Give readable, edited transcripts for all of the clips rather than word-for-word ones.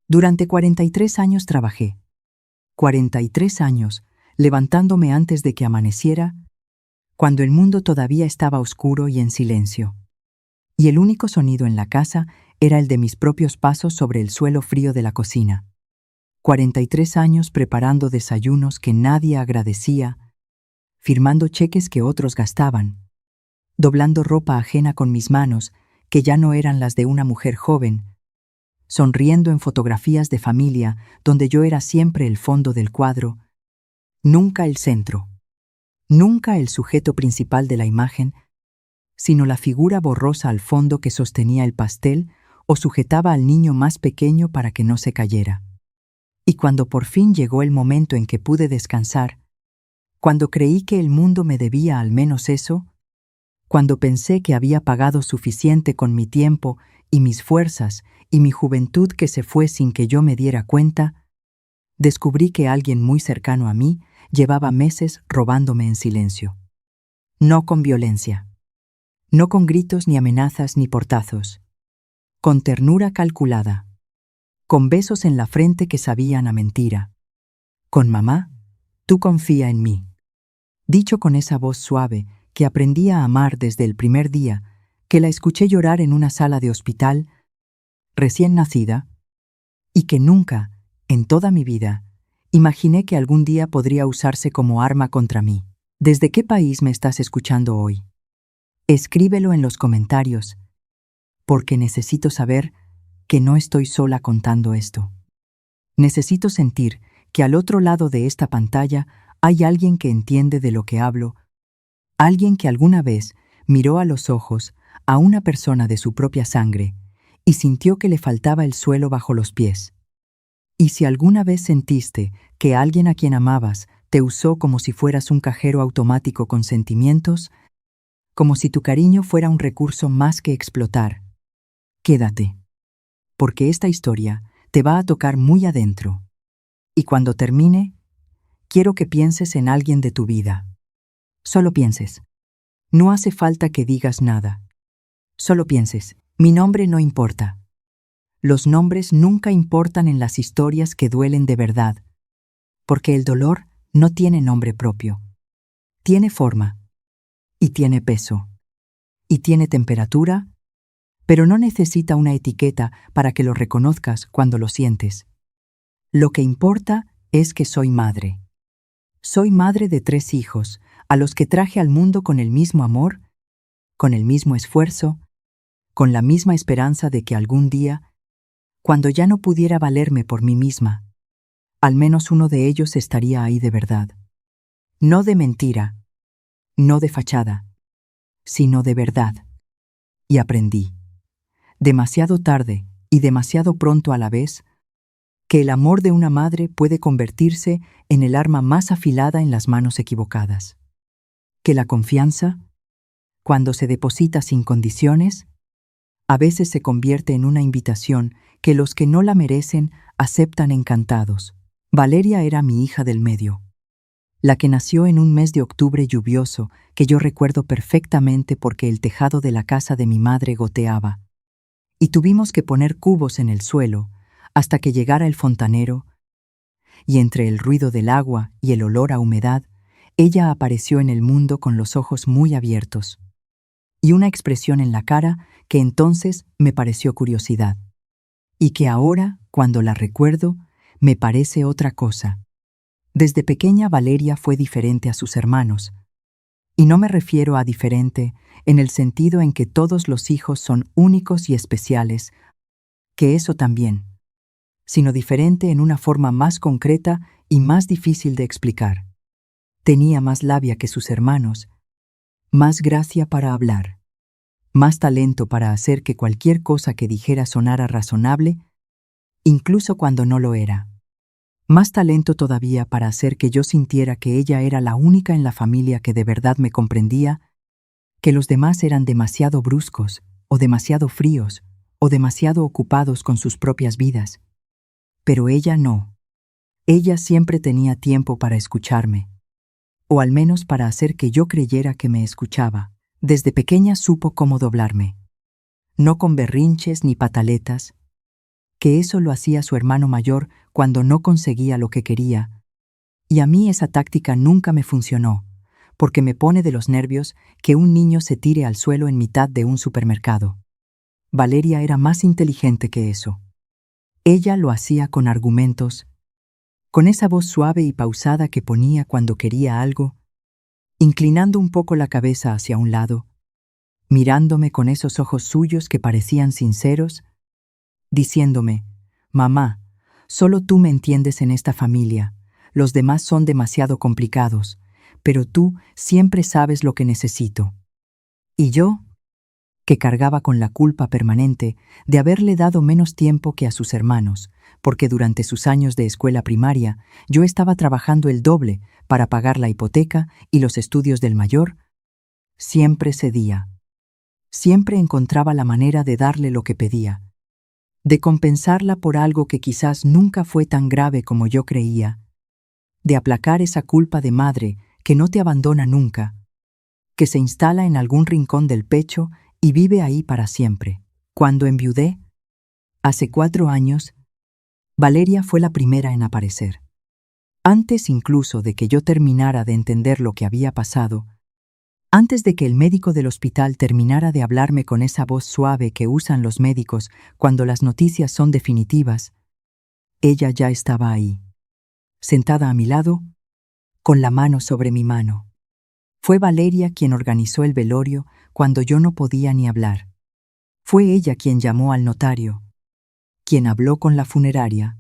Durante 43 años trabajé. 43 años, levantándome antes de que amaneciera, cuando el mundo todavía estaba oscuro y en silencio. Y el único sonido en la casa era el de mis propios pasos sobre el suelo frío de la cocina. 43 años preparando desayunos que nadie agradecía, firmando cheques que otros gastaban, doblando ropa ajena con mis manos, que ya no eran las de una mujer joven, sonriendo en fotografías de familia donde yo era siempre el fondo del cuadro, nunca el centro, nunca el sujeto principal de la imagen, sino la figura borrosa al fondo que sostenía el pastel o sujetaba al niño más pequeño para que no se cayera. Y cuando por fin llegó el momento en que pude descansar, cuando creí que el mundo me debía al menos eso, cuando pensé que había pagado suficiente con mi tiempo y mis fuerzas y mi juventud que se fue sin que yo me diera cuenta, descubrí que alguien muy cercano a mí llevaba meses robándome en silencio. No con violencia, no con gritos ni amenazas ni portazos, con ternura calculada, con besos en la frente que sabían a mentira, con mamá, tú confía en mí. Dicho con esa voz suave que aprendí a amar desde el primer día que la escuché llorar en una sala de hospital, recién nacida, y que nunca, en toda mi vida, imaginé que algún día podría usarse como arma contra mí. ¿Desde qué país me estás escuchando hoy? Escríbelo en los comentarios, porque necesito saber que no estoy sola contando esto. Necesito sentir que al otro lado de esta pantalla hay alguien que entiende de lo que hablo, alguien que alguna vez miró a los ojos a una persona de su propia sangre y sintió que le faltaba el suelo bajo los pies. Y si alguna vez sentiste que alguien a quien amabas te usó como si fueras un cajero automático con sentimientos, como si tu cariño fuera un recurso más que explotar, quédate, porque esta historia te va a tocar muy adentro. Y cuando termine, quiero que pienses en alguien de tu vida. Solo pienses. No hace falta que digas nada. Solo pienses. Mi nombre no importa. Los nombres nunca importan en las historias que duelen de verdad, porque el dolor no tiene nombre propio. Tiene forma, y tiene peso, y tiene temperatura, pero no necesita una etiqueta para que lo reconozcas cuando lo sientes. Lo que importa es que soy madre. Soy madre de 3 hijos, a los que traje al mundo con el mismo amor, con el mismo esfuerzo, con la misma esperanza de que algún día, cuando ya no pudiera valerme por mí misma, al menos uno de ellos estaría ahí de verdad. No de mentira, no de fachada, sino de verdad. Y aprendí, demasiado tarde y demasiado pronto a la vez, que el amor de una madre puede convertirse en el arma más afilada en las manos equivocadas. Que la confianza, cuando se deposita sin condiciones, a veces se convierte en una invitación que los que no la merecen aceptan encantados. Valeria era mi hija del medio, la que nació en un mes de octubre lluvioso que yo recuerdo perfectamente porque el tejado de la casa de mi madre goteaba, y tuvimos que poner cubos en el suelo hasta que llegara el fontanero, y entre el ruido del agua y el olor a humedad, ella apareció en el mundo con los ojos muy abiertos, y una expresión en la cara que entonces me pareció curiosidad, y que ahora, cuando la recuerdo, me parece otra cosa. Desde pequeña Valeria fue diferente a sus hermanos, y no me refiero a diferente en el sentido en que todos los hijos son únicos y especiales, que eso también, sino diferente en una forma más concreta y más difícil de explicar. Tenía más labia que sus hermanos, más gracia para hablar, más talento para hacer que cualquier cosa que dijera sonara razonable, incluso cuando no lo era. Más talento todavía para hacer que yo sintiera que ella era la única en la familia que de verdad me comprendía, que los demás eran demasiado bruscos, o demasiado fríos, o demasiado ocupados con sus propias vidas. Pero ella no. Ella siempre tenía tiempo para escucharme, o al menos para hacer que yo creyera que me escuchaba. Desde pequeña supo cómo doblarme. No con berrinches ni pataletas, que eso lo hacía su hermano mayor cuando no conseguía lo que quería. Y a mí esa táctica nunca me funcionó, porque me pone de los nervios que un niño se tire al suelo en mitad de un supermercado. Valeria era más inteligente que eso. Ella lo hacía con argumentos, con esa voz suave y pausada que ponía cuando quería algo, inclinando un poco la cabeza hacia un lado, mirándome con esos ojos suyos que parecían sinceros, diciéndome: «Mamá, solo tú me entiendes en esta familia, los demás son demasiado complicados, pero tú siempre sabes lo que necesito». Y yo, que cargaba con la culpa permanente de haberle dado menos tiempo que a sus hermanos, porque durante sus años de escuela primaria yo estaba trabajando el doble para pagar la hipoteca y los estudios del mayor, siempre cedía. Siempre encontraba la manera de darle lo que pedía, de compensarla por algo que quizás nunca fue tan grave como yo creía, de aplacar esa culpa de madre que no te abandona nunca, que se instala en algún rincón del pecho y vive ahí para siempre. Cuando enviudé, hace 4 años, Valeria fue la primera en aparecer. Antes incluso de que yo terminara de entender lo que había pasado, antes de que el médico del hospital terminara de hablarme con esa voz suave que usan los médicos cuando las noticias son definitivas, ella ya estaba ahí, sentada a mi lado, con la mano sobre mi mano. Fue Valeria quien organizó el velorio cuando yo no podía ni hablar. Fue ella quien llamó al notario, quien habló con la funeraria,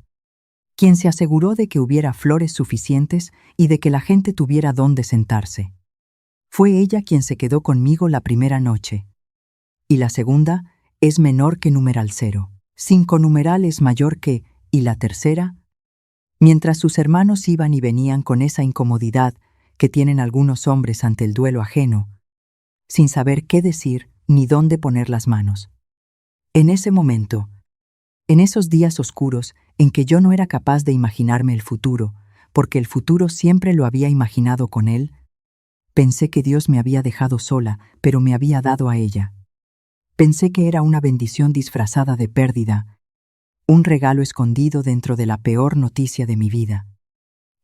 quien se aseguró de que hubiera flores suficientes y de que la gente tuviera dónde sentarse. Fue ella quien se quedó conmigo la primera noche. Y la segunda es menor que numeral 0. 5 numeral es mayor que, y la tercera, mientras sus hermanos iban y venían con esa incomodidad que tienen algunos hombres ante el duelo ajeno, sin saber qué decir ni dónde poner las manos. En ese momento, en esos días oscuros en que yo no era capaz de imaginarme el futuro, porque el futuro siempre lo había imaginado con él, pensé que Dios me había dejado sola, pero me había dado a ella. Pensé que era una bendición disfrazada de pérdida, un regalo escondido dentro de la peor noticia de mi vida.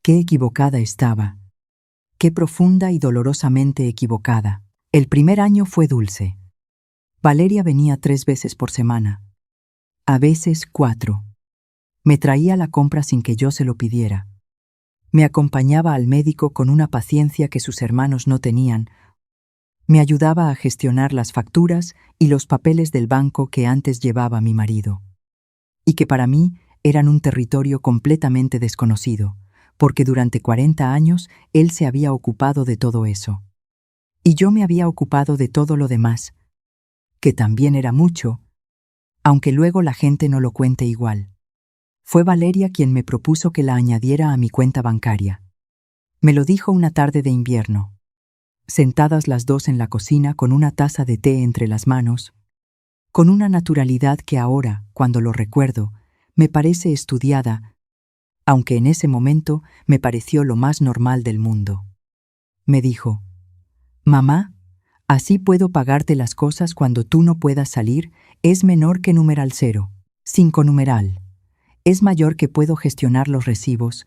Qué equivocada estaba. Qué profunda y dolorosamente equivocada. El primer año fue dulce. Valeria venía 3 veces por semana. A veces 4. Me traía la compra sin que yo se lo pidiera. Me acompañaba al médico con una paciencia que sus hermanos no tenían. Me ayudaba a gestionar las facturas y los papeles del banco que antes llevaba mi marido, y que para mí eran un territorio completamente desconocido, porque durante 40 años él se había ocupado de todo eso. Y yo me había ocupado de todo lo demás, que también era mucho, aunque luego la gente no lo cuente igual. Fue Valeria quien me propuso que la añadiera a mi cuenta bancaria. Me lo dijo una tarde de invierno, sentadas las dos en la cocina con una taza de té entre las manos, con una naturalidad que ahora, cuando lo recuerdo, me parece estudiada, aunque en ese momento me pareció lo más normal del mundo. Me dijo: «Mamá, así puedo pagarte las cosas cuando tú no puedas salir, es menor que numeral 0. 5 numeral. Es mayor que puedo gestionar los recibos,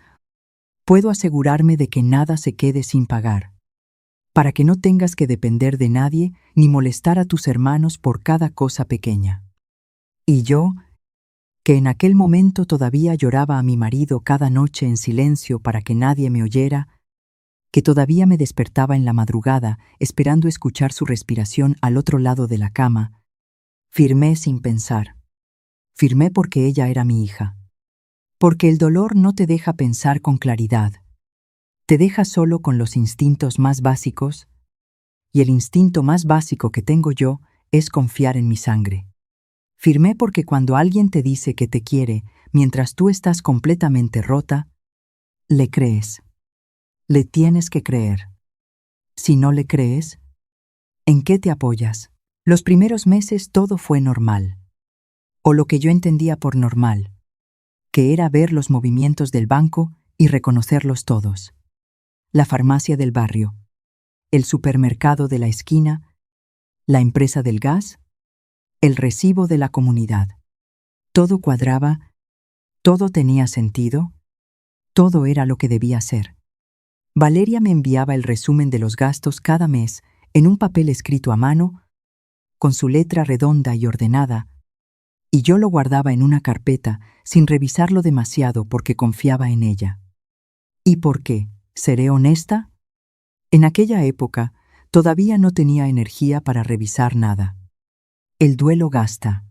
puedo asegurarme de que nada se quede sin pagar, para que no tengas que depender de nadie ni molestar a tus hermanos por cada cosa pequeña». Y yo, que en aquel momento todavía lloraba a mi marido cada noche en silencio para que nadie me oyera, que todavía me despertaba en la madrugada esperando escuchar su respiración al otro lado de la cama, firmé sin pensar. Firmé porque ella era mi hija. Porque el dolor no te deja pensar con claridad. Te deja solo con los instintos más básicos, y el instinto más básico que tengo yo es confiar en mi sangre. Firmé porque cuando alguien te dice que te quiere mientras tú estás completamente rota, le crees. Le tienes que creer. Si no le crees, ¿en qué te apoyas? Los primeros meses todo fue normal, o lo que yo entendía por normal, que era ver los movimientos del banco y reconocerlos todos. La farmacia del barrio, el supermercado de la esquina, la empresa del gas, el recibo de la comunidad. Todo cuadraba, todo tenía sentido, todo era lo que debía ser. Valeria me enviaba el resumen de los gastos cada mes en un papel escrito a mano, con su letra redonda y ordenada, y yo lo guardaba en una carpeta sin revisarlo demasiado porque confiaba en ella. ¿Y por qué? ¿Seré honesta? En aquella época todavía no tenía energía para revisar nada. El duelo gasta.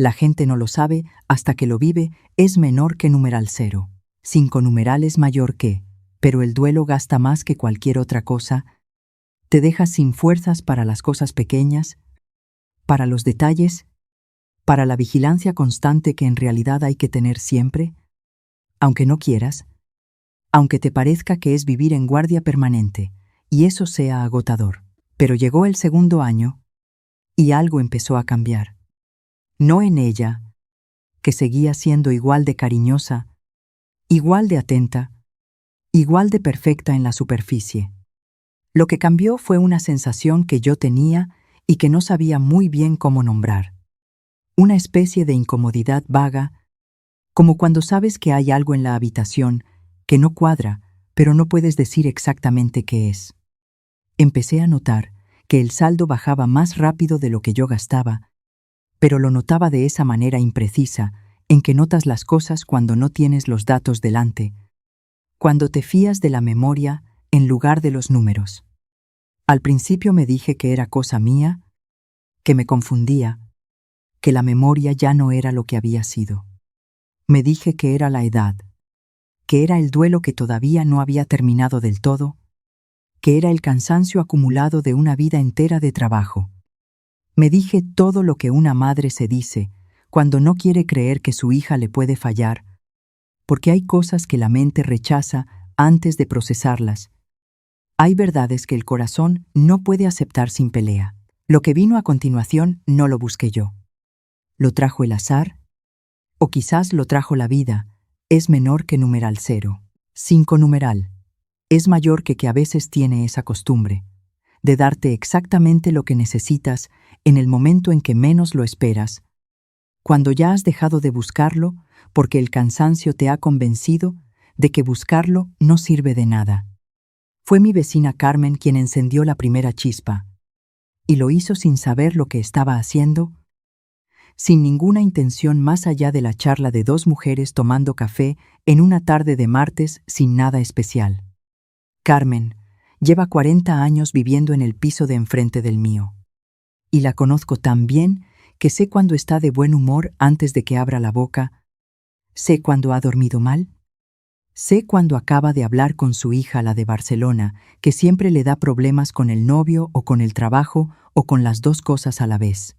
La gente no lo sabe hasta que lo vive, es menor que numeral 0. 5 numerales mayor que, pero el duelo gasta más que cualquier otra cosa. Te deja sin fuerzas para las cosas pequeñas, para los detalles, para la vigilancia constante que en realidad hay que tener siempre, aunque no quieras, aunque te parezca que es vivir en guardia permanente, y eso sea agotador. Pero llegó el segundo año, y algo empezó a cambiar. No en ella, que seguía siendo igual de cariñosa, igual de atenta, igual de perfecta en la superficie. Lo que cambió fue una sensación que yo tenía y que no sabía muy bien cómo nombrar. Una especie de incomodidad vaga, como cuando sabes que hay algo en la habitación que no cuadra, pero no puedes decir exactamente qué es. Empecé a notar que el saldo bajaba más rápido de lo que yo gastaba, pero lo notaba de esa manera imprecisa, en que notas las cosas cuando no tienes los datos delante, cuando te fías de la memoria en lugar de los números. Al principio me dije que era cosa mía, que me confundía, que la memoria ya no era lo que había sido. Me dije que era la edad, que era el duelo que todavía no había terminado del todo, que era el cansancio acumulado de una vida entera de trabajo. Me dije todo lo que una madre se dice cuando no quiere creer que su hija le puede fallar, porque hay cosas que la mente rechaza antes de procesarlas. Hay verdades que el corazón no puede aceptar sin pelea. Lo que vino a continuación no lo busqué yo. ¿Lo trajo el azar? O quizás lo trajo la vida. Es menor que numeral 0. 5 numeral. Es mayor que a veces tiene esa costumbre de darte exactamente lo que necesitas en el momento en que menos lo esperas, cuando ya has dejado de buscarlo porque el cansancio te ha convencido de que buscarlo no sirve de nada. Fue mi vecina Carmen quien encendió la primera chispa, y lo hizo sin saber lo que estaba haciendo, sin ninguna intención más allá de la charla de dos mujeres tomando café en una tarde de martes sin nada especial. Carmen lleva 40 años viviendo en el piso de enfrente del mío, y la conozco tan bien que sé cuando está de buen humor antes de que abra la boca, sé cuando ha dormido mal, sé cuando acaba de hablar con su hija, la de Barcelona, que siempre le da problemas con el novio o con el trabajo o con las dos cosas a la vez.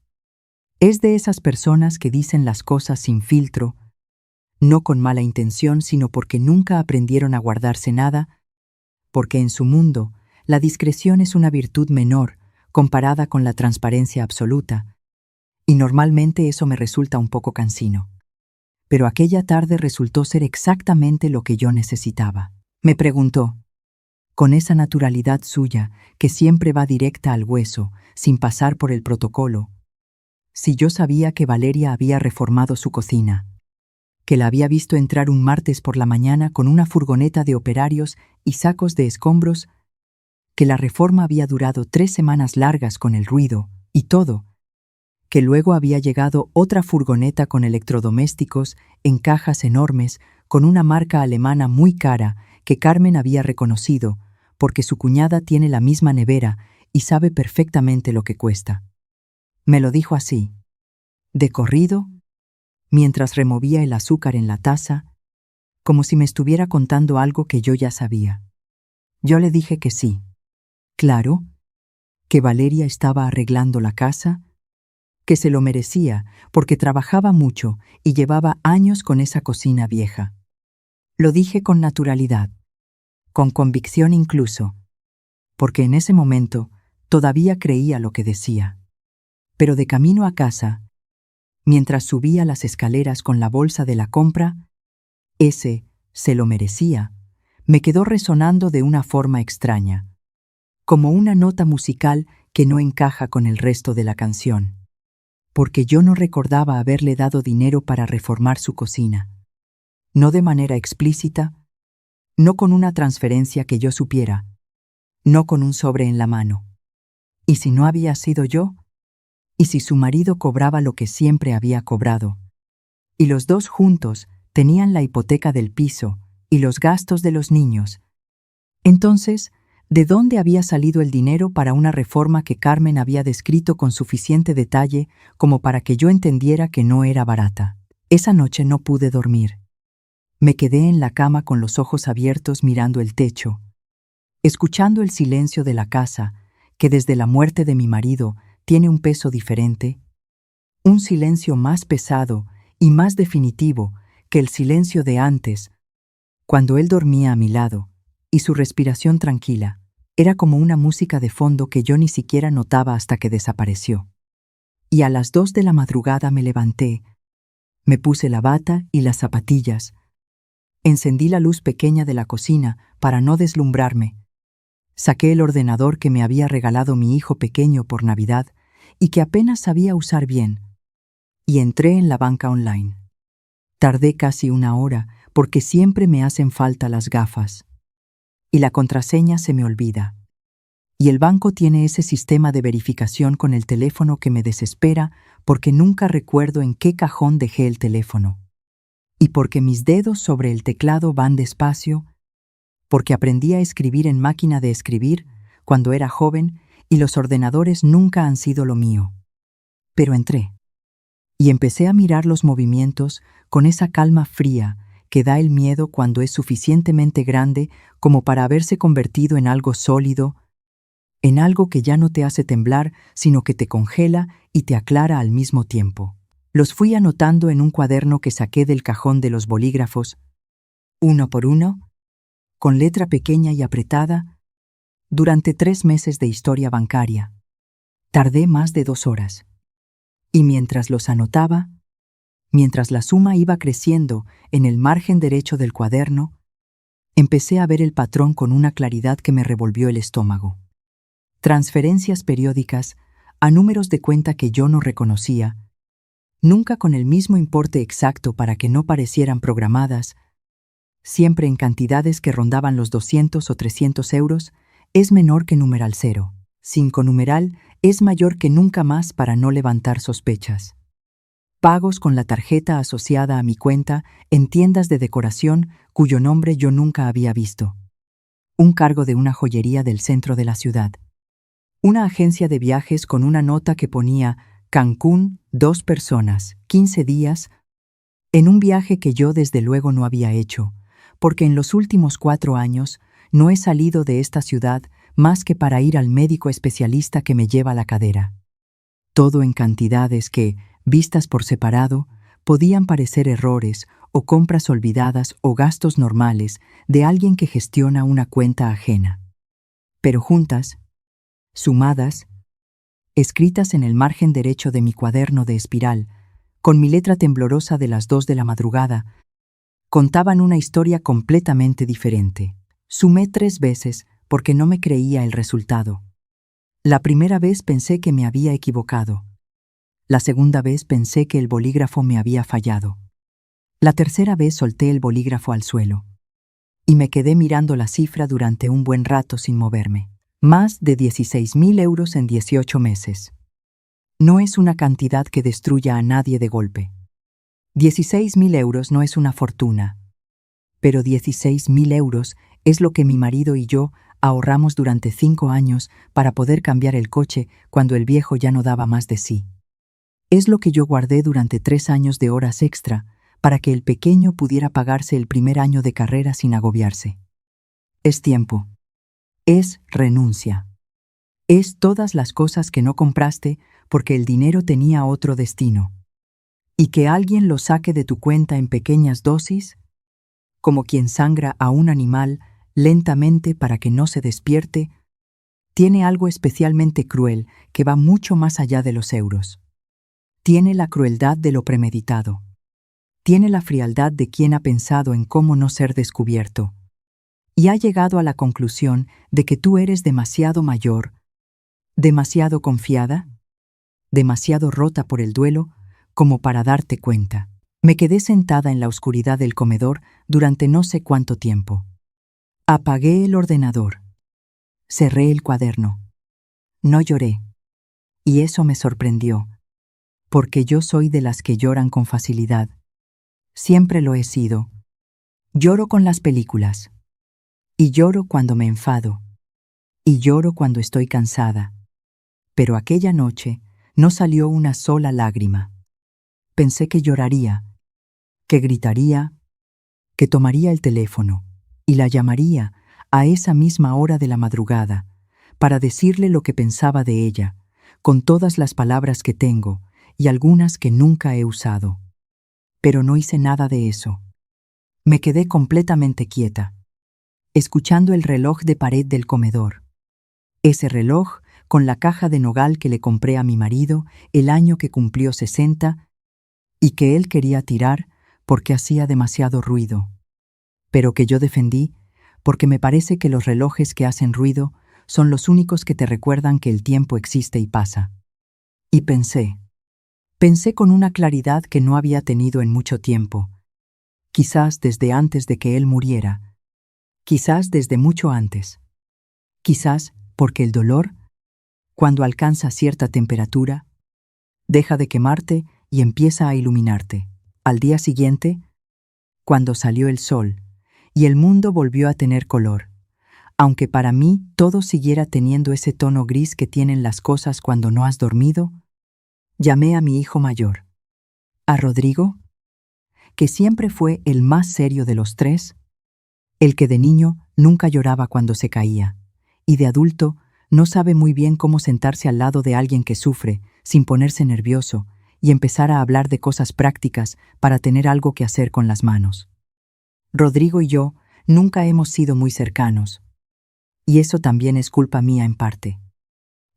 Es de esas personas que dicen las cosas sin filtro, no con mala intención, sino porque nunca aprendieron a guardarse nada, porque en su mundo la discreción es una virtud menor comparada con la transparencia absoluta, y normalmente eso me resulta un poco cansino. Pero aquella tarde resultó ser exactamente lo que yo necesitaba. Me preguntó, con esa naturalidad suya que siempre va directa al hueso, sin pasar por el protocolo, si yo sabía que Valeria había reformado su cocina, que la había visto entrar un martes por la mañana con una furgoneta de operarios y sacos de escombros, que la reforma había durado 3 semanas largas con el ruido y todo, que luego había llegado otra furgoneta con electrodomésticos en cajas enormes con una marca alemana muy cara que Carmen había reconocido porque su cuñada tiene la misma nevera y sabe perfectamente lo que cuesta. Me lo dijo así, de corrido, mientras removía el azúcar en la taza, como si me estuviera contando algo que yo ya sabía. Yo le dije que sí. Claro, que Valeria estaba arreglando la casa, que se lo merecía porque trabajaba mucho y llevaba años con esa cocina vieja. Lo dije con naturalidad, con convicción incluso, porque en ese momento todavía creía lo que decía. Pero de camino a casa, mientras subía las escaleras con la bolsa de la compra, ese se lo merecía me quedó resonando de una forma extraña, como una nota musical que no encaja con el resto de la canción. porque yo no recordaba haberle dado dinero para reformar su cocina. No de manera explícita, no con una transferencia que yo supiera, no con un sobre en la mano. ¿Y si no había sido yo? ¿Y si su marido cobraba lo que siempre había cobrado? Y los dos juntos tenían la hipoteca del piso y los gastos de los niños. Entonces, ¿de dónde había salido el dinero para una reforma que Carmen había descrito con suficiente detalle como para que yo entendiera que no era barata? Esa noche no pude dormir. Me quedé en la cama con los ojos abiertos mirando el techo, escuchando el silencio de la casa, que desde la muerte de mi marido tiene un peso diferente, un silencio más pesado y más definitivo que el silencio de antes, cuando él dormía a mi lado, y su respiración tranquila era como una música de fondo que yo ni siquiera notaba hasta que desapareció. Y a las 2 de la madrugada me levanté, me puse la bata y las zapatillas, encendí la luz pequeña de la cocina para no deslumbrarme, saqué el ordenador que me había regalado mi hijo pequeño por Navidad y que apenas sabía usar bien, y entré en la banca online. Tardé casi 1 hora porque siempre me hacen falta las gafas. Y la contraseña se me olvida. Y el banco tiene ese sistema de verificación con el teléfono que me desespera porque nunca recuerdo en qué cajón dejé el teléfono. Y porque mis dedos sobre el teclado van despacio, porque aprendí a escribir en máquina de escribir cuando era joven y los ordenadores nunca han sido lo mío. Pero entré. Y empecé a mirar los movimientos con esa calma fría que da el miedo cuando es suficientemente grande como para haberse convertido en algo sólido, en algo que ya no te hace temblar, sino que te congela y te aclara al mismo tiempo. Los fui anotando en un cuaderno que saqué del cajón de los bolígrafos, uno por uno, con letra pequeña y apretada, durante 3 meses de historia bancaria. Tardé más de 2 horas. Y mientras los anotaba, mientras la suma iba creciendo en el margen derecho del cuaderno, empecé a ver el patrón con una claridad que me revolvió el estómago. Transferencias periódicas a números de cuenta que yo no reconocía, nunca con el mismo importe exacto para que no parecieran programadas, siempre en cantidades que rondaban los 200 o 300 euros, es menor que numeral 0. 5 numeral es mayor que nunca más para no levantar sospechas. Pagos con la tarjeta asociada a mi cuenta en tiendas de decoración cuyo nombre yo nunca había visto. Un cargo de una joyería del centro de la ciudad. Una agencia de viajes con una nota que ponía Cancún, 2 personas, 15 días, en un viaje que yo desde luego no había hecho, porque en los últimos 4 años no he salido de esta ciudad más que para ir al médico especialista que me lleva la cadera. Todo en cantidades que, vistas por separado, podían parecer errores o compras olvidadas o gastos normales de alguien que gestiona una cuenta ajena. Pero juntas, sumadas, escritas en el margen derecho de mi cuaderno de espiral, con mi letra temblorosa de las 2 de la madrugada, contaban una historia completamente diferente. Sumé 3 veces porque no me creía el resultado. La primera vez pensé que me había equivocado. La segunda vez pensé que el bolígrafo me había fallado. La tercera vez solté el bolígrafo al suelo. Y me quedé mirando la cifra durante un buen rato sin moverme. Más de 16.000 euros en 18 meses. No es una cantidad que destruya a nadie de golpe. 16.000 euros no es una fortuna. Pero 16.000 euros es lo que mi marido y yo ahorramos durante 5 años para poder cambiar el coche cuando el viejo ya no daba más de sí. Es lo que yo guardé durante 3 años de horas extra para que el pequeño pudiera pagarse el primer año de carrera sin agobiarse. Es tiempo. Es renuncia. Es todas las cosas que no compraste porque el dinero tenía otro destino. Y que alguien lo saque de tu cuenta en pequeñas dosis, como quien sangra a un animal lentamente para que no se despierte, tiene algo especialmente cruel que va mucho más allá de los euros. Tiene la crueldad de lo premeditado. Tiene la frialdad de quien ha pensado en cómo no ser descubierto. Y ha llegado a la conclusión de que tú eres demasiado mayor, demasiado confiada, demasiado rota por el duelo como para darte cuenta. Me quedé sentada en la oscuridad del comedor durante no sé cuánto tiempo. Apagué el ordenador. Cerré el cuaderno. No lloré. Y eso me sorprendió, porque yo soy de las que lloran con facilidad. Siempre lo he sido. Lloro con las películas. Y lloro cuando me enfado. Y lloro cuando estoy cansada. Pero aquella noche no salió una sola lágrima. Pensé que lloraría, que gritaría, que tomaría el teléfono y la llamaría a esa misma hora de la madrugada para decirle lo que pensaba de ella, con todas las palabras que tengo y algunas que nunca he usado. Pero no hice nada de eso. Me quedé completamente quieta, escuchando el reloj de pared del comedor. Ese reloj con la caja de nogal que le compré a mi marido el año que cumplió 60 y que él quería tirar porque hacía demasiado ruido, pero que yo defendí porque me parece que los relojes que hacen ruido son los únicos que te recuerdan que el tiempo existe y pasa. Y pensé con una claridad que no había tenido en mucho tiempo, quizás desde antes de que él muriera, quizás desde mucho antes, quizás porque el dolor, cuando alcanza cierta temperatura, deja de quemarte y empieza a iluminarte. Al día siguiente, cuando salió el sol y el mundo volvió a tener color, aunque para mí todo siguiera teniendo ese tono gris que tienen las cosas cuando no has dormido, llamé a mi hijo mayor, a Rodrigo, que siempre fue el más serio de los tres, el que de niño nunca lloraba cuando se caía, y de adulto no sabe muy bien cómo sentarse al lado de alguien que sufre sin ponerse nervioso y empezar a hablar de cosas prácticas para tener algo que hacer con las manos. Rodrigo y yo nunca hemos sido muy cercanos, y eso también es culpa mía en parte.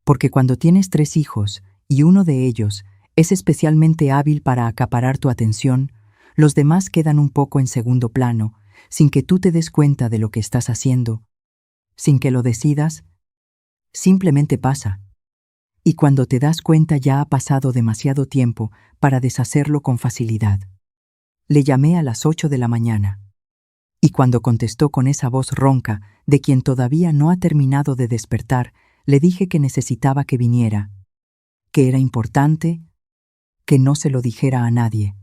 Porque cuando tienes 3 hijos y uno de ellos es especialmente hábil para acaparar tu atención, los demás quedan un poco en segundo plano, sin que tú te des cuenta de lo que estás haciendo, sin que lo decidas, simplemente pasa. Y cuando te das cuenta ya ha pasado demasiado tiempo para deshacerlo con facilidad. Le llamé a las 8 de la mañana. Y cuando contestó con esa voz ronca de quien todavía no ha terminado de despertar, le dije que necesitaba que viniera, que era importante, que no se lo dijera a nadie.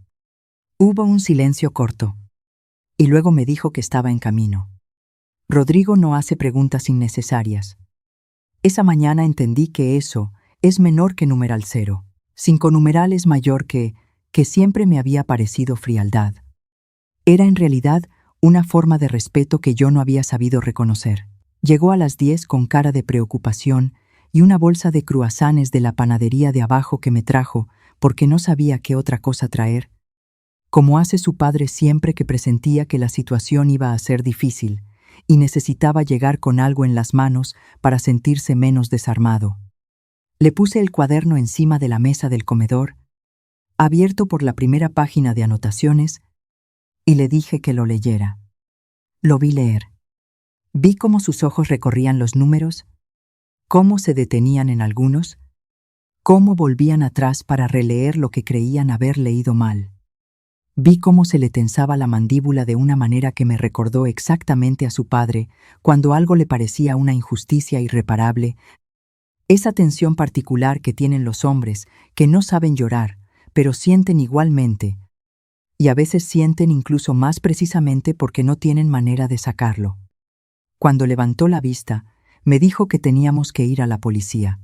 Hubo un silencio corto, y luego me dijo que estaba en camino. Rodrigo no hace preguntas innecesarias. Esa mañana entendí que eso es menor que numeral 0. 5 numeral es mayor que siempre me había parecido frialdad. Era en realidad una forma de respeto que yo no había sabido reconocer. Llegó a las 10 con cara de preocupación y una bolsa de cruasanes de la panadería de abajo que me trajo porque no sabía qué otra cosa traer, como hace su padre siempre que presentía que la situación iba a ser difícil y necesitaba llegar con algo en las manos para sentirse menos desarmado. Le puse el cuaderno encima de la mesa del comedor, abierto por la primera página de anotaciones, y le dije que lo leyera. Lo vi leer. Vi cómo sus ojos recorrían los números, cómo se detenían en algunos, cómo volvían atrás para releer lo que creían haber leído mal. Vi cómo se le tensaba la mandíbula de una manera que me recordó exactamente a su padre cuando algo le parecía una injusticia irreparable, esa tensión particular que tienen los hombres que no saben llorar, pero sienten igualmente, y a veces sienten incluso más precisamente porque no tienen manera de sacarlo. Cuando levantó la vista, me dijo que teníamos que ir a la policía,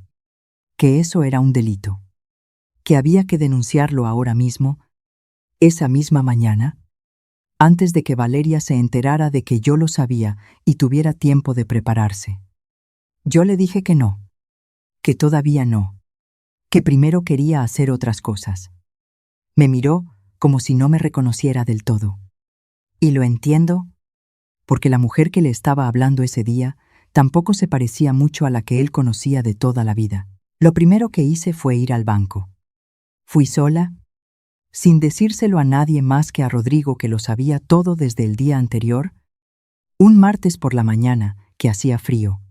que eso era un delito, que había que denunciarlo ahora mismo, esa misma mañana, antes de que Valeria se enterara de que yo lo sabía y tuviera tiempo de prepararse. Yo le dije que no, que todavía no, que primero quería hacer otras cosas. Me miró como si no me reconociera del todo. Y lo entiendo, porque la mujer que le estaba hablando ese día tampoco se parecía mucho a la que él conocía de toda la vida. Lo primero que hice fue ir al banco. Fui sola, sin decírselo a nadie más que a Rodrigo, que lo sabía todo desde el día anterior, un martes por la mañana que hacía frío,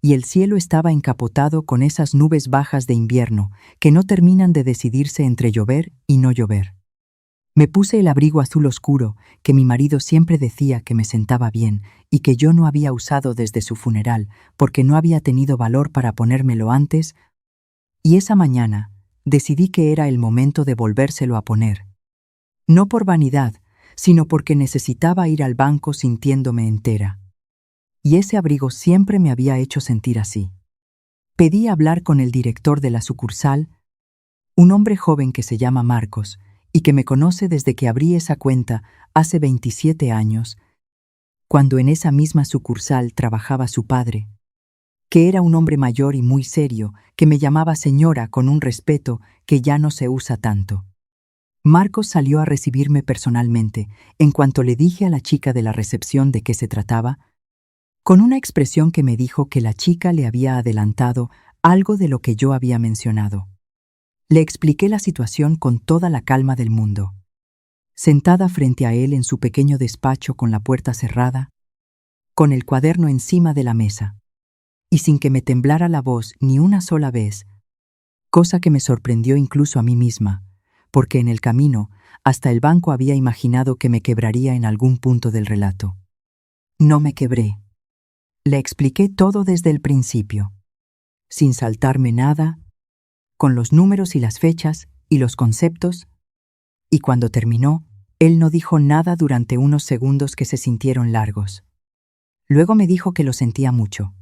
y el cielo estaba encapotado con esas nubes bajas de invierno que no terminan de decidirse entre llover y no llover. Me puse el abrigo azul oscuro que mi marido siempre decía que me sentaba bien y que yo no había usado desde su funeral porque no había tenido valor para ponérmelo antes, y esa mañana decidí que era el momento de volvérselo a poner. No por vanidad, sino porque necesitaba ir al banco sintiéndome entera. Y ese abrigo siempre me había hecho sentir así. Pedí hablar con el director de la sucursal, un hombre joven que se llama Marcos, y que me conoce desde que abrí esa cuenta hace 27 años, cuando en esa misma sucursal trabajaba su padre, que era un hombre mayor y muy serio, que me llamaba señora con un respeto que ya no se usa tanto. Marcos salió a recibirme personalmente en cuanto le dije a la chica de la recepción de qué se trataba, con una expresión que me dijo que la chica le había adelantado algo de lo que yo había mencionado. Le expliqué la situación con toda la calma del mundo. Sentada frente a él en su pequeño despacho con la puerta cerrada, con el cuaderno encima de la mesa, y sin que me temblara la voz ni una sola vez, cosa que me sorprendió incluso a mí misma, porque en el camino hasta el banco había imaginado que me quebraría en algún punto del relato. No me quebré. Le expliqué todo desde el principio, sin saltarme nada, con los números y las fechas y los conceptos, y cuando terminó, él no dijo nada durante unos segundos que se sintieron largos. Luego me dijo que lo sentía mucho.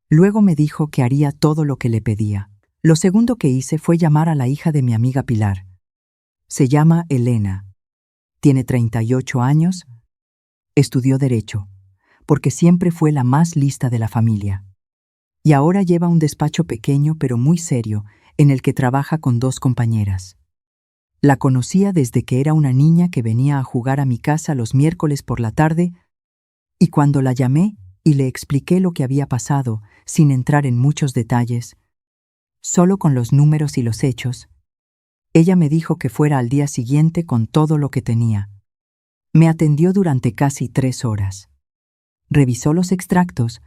Luego me dijo que haría todo lo que le pedía. Lo segundo que hice fue llamar a la hija de mi amiga Pilar. Se llama Elena. Tiene 38 años. Estudió Derecho, porque siempre fue la más lista de la familia. Y ahora lleva un despacho pequeño pero muy serio en el que trabaja con 2 compañeras. La conocía desde que era una niña que venía a jugar a mi casa los miércoles por la tarde, y cuando la llamé y le expliqué lo que había pasado, sin entrar en muchos detalles, solo con los números y los hechos, ella me dijo que fuera al día siguiente con todo lo que tenía. Me atendió durante casi 3 horas. Revisó los extractos,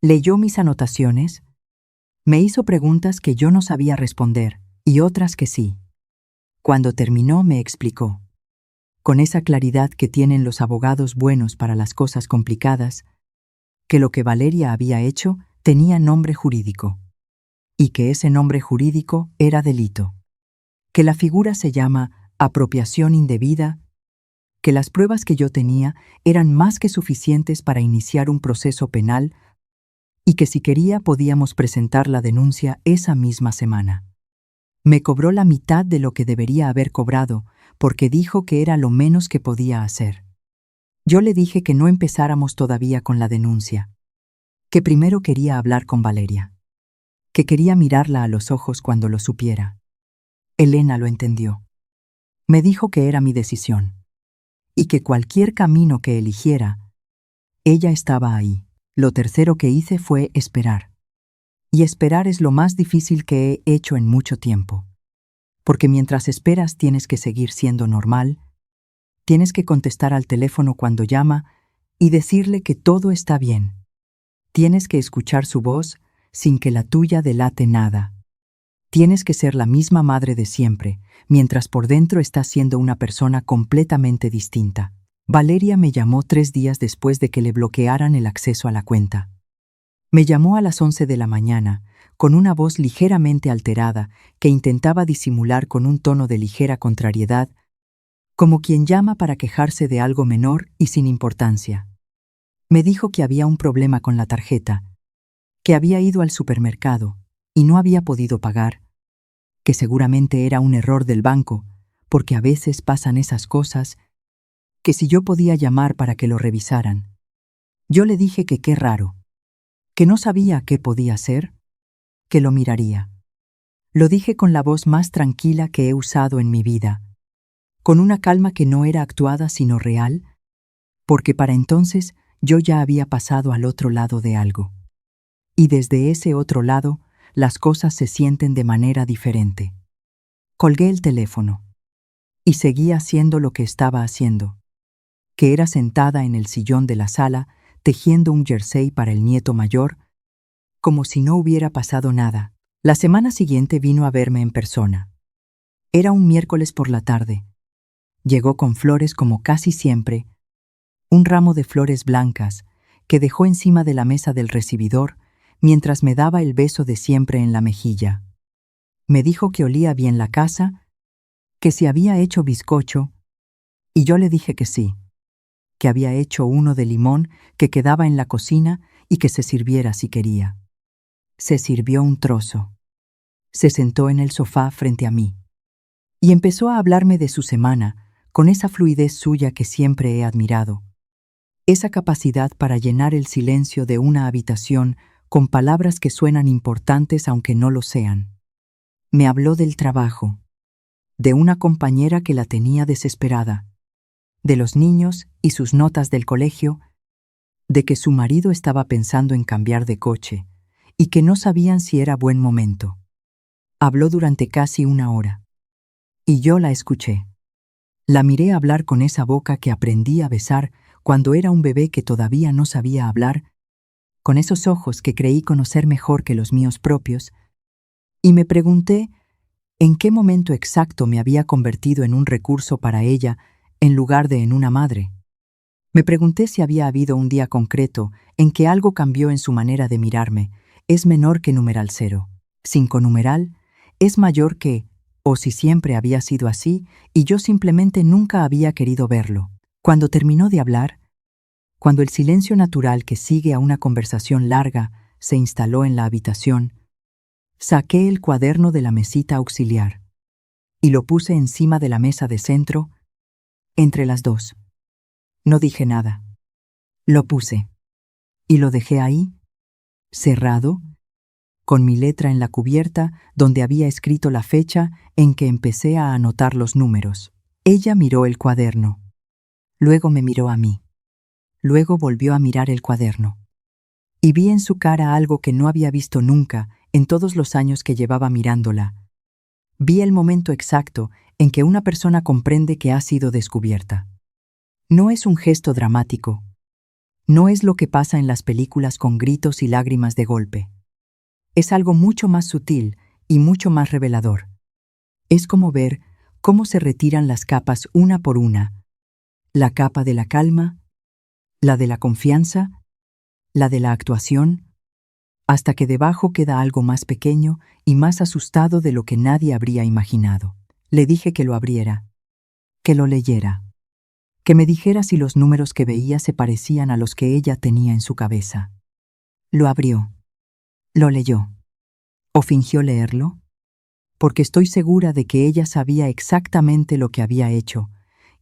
leyó mis anotaciones, me hizo preguntas que yo no sabía responder y otras que sí. Cuando terminó me explicó, con esa claridad que tienen los abogados buenos para las cosas complicadas, que lo que Valeria había hecho tenía nombre jurídico, y que ese nombre jurídico era delito, que la figura se llama apropiación indebida, que las pruebas que yo tenía eran más que suficientes para iniciar un proceso penal y que si quería podíamos presentar la denuncia esa misma semana. Me cobró la mitad de lo que debería haber cobrado porque dijo que era lo menos que podía hacer. Yo le dije que no empezáramos todavía con la denuncia, que primero quería hablar con Valeria, que quería mirarla a los ojos cuando lo supiera. Elena lo entendió. Me dijo que era mi decisión y que cualquier camino que eligiera, ella estaba ahí. Lo tercero que hice fue esperar. Y esperar es lo más difícil que he hecho en mucho tiempo. Porque mientras esperas tienes que seguir siendo normal, tienes que contestar al teléfono cuando llama y decirle que todo está bien. Tienes que escuchar su voz sin que la tuya delate nada. Tienes que ser la misma madre de siempre, mientras por dentro estás siendo una persona completamente distinta. Valeria me llamó 3 días después de que le bloquearan el acceso a la cuenta. Me llamó a las 11 de la mañana, con una voz ligeramente alterada que intentaba disimular con un tono de ligera contrariedad, como quien llama para quejarse de algo menor y sin importancia. Me dijo que había un problema con la tarjeta, que había ido al supermercado y no había podido pagar, que seguramente era un error del banco, porque a veces pasan esas cosas, que si yo podía llamar para que lo revisaran. Yo le dije que qué raro, que no sabía qué podía hacer, que lo miraría. Lo dije con la voz más tranquila que he usado en mi vida, con una calma que no era actuada sino real, porque para entonces yo ya había pasado al otro lado de algo. Y desde ese otro lado, las cosas se sienten de manera diferente. Colgué el teléfono y seguí haciendo lo que estaba haciendo, que era sentada en el sillón de la sala tejiendo un jersey para el nieto mayor, como si no hubiera pasado nada. La semana siguiente vino a verme en persona. Era un miércoles por la tarde. Llegó con flores como casi siempre, un ramo de flores blancas que dejó encima de la mesa del recibidor mientras me daba el beso de siempre en la mejilla. Me dijo que olía bien la casa, que se había hecho bizcocho, y yo le dije que sí, que había hecho uno de limón que quedaba en la cocina y que se sirviera si quería. Se sirvió un trozo. Se sentó en el sofá frente a mí y empezó a hablarme de su semana con esa fluidez suya que siempre he admirado, esa capacidad para llenar el silencio de una habitación con palabras que suenan importantes aunque no lo sean. Me habló del trabajo, de una compañera que la tenía desesperada, de los niños y sus notas del colegio, de que su marido estaba pensando en cambiar de coche y que no sabían si era buen momento. Habló durante casi una hora, y yo la escuché. La miré hablar con esa boca que aprendí a besar cuando era un bebé que todavía no sabía hablar, con esos ojos que creí conocer mejor que los míos propios, y me pregunté en qué momento exacto me había convertido en un recurso para ella en lugar de en una madre. Me pregunté si había habido un día concreto en que algo cambió en su manera de mirarme. Es menor que numeral 0. 5 numeral es mayor que, o si siempre había sido así y yo simplemente nunca había querido verlo. Cuando terminó de hablar, cuando el silencio natural que sigue a una conversación larga se instaló en la habitación, saqué el cuaderno de la mesita auxiliar y lo puse encima de la mesa de centro, entre las dos. No dije nada. Lo puse y lo dejé ahí, cerrado, con mi letra en la cubierta donde había escrito la fecha en que empecé a anotar los números. Ella miró el cuaderno. Luego me miró a mí. Luego volvió a mirar el cuaderno. Y vi en su cara algo que no había visto nunca en todos los años que llevaba mirándola. Vi el momento exacto en que una persona comprende que ha sido descubierta. No es un gesto dramático. No es lo que pasa en las películas con gritos y lágrimas de golpe. Es algo mucho más sutil y mucho más revelador. Es como ver cómo se retiran las capas una por una. La capa de la calma, la de la confianza, la de la actuación, hasta que debajo queda algo más pequeño y más asustado de lo que nadie habría imaginado. Le dije que lo abriera, que lo leyera, que me dijera si los números que veía se parecían a los que ella tenía en su cabeza. Lo abrió. Lo leyó. ¿O fingió leerlo? Porque estoy segura de que ella sabía exactamente lo que había hecho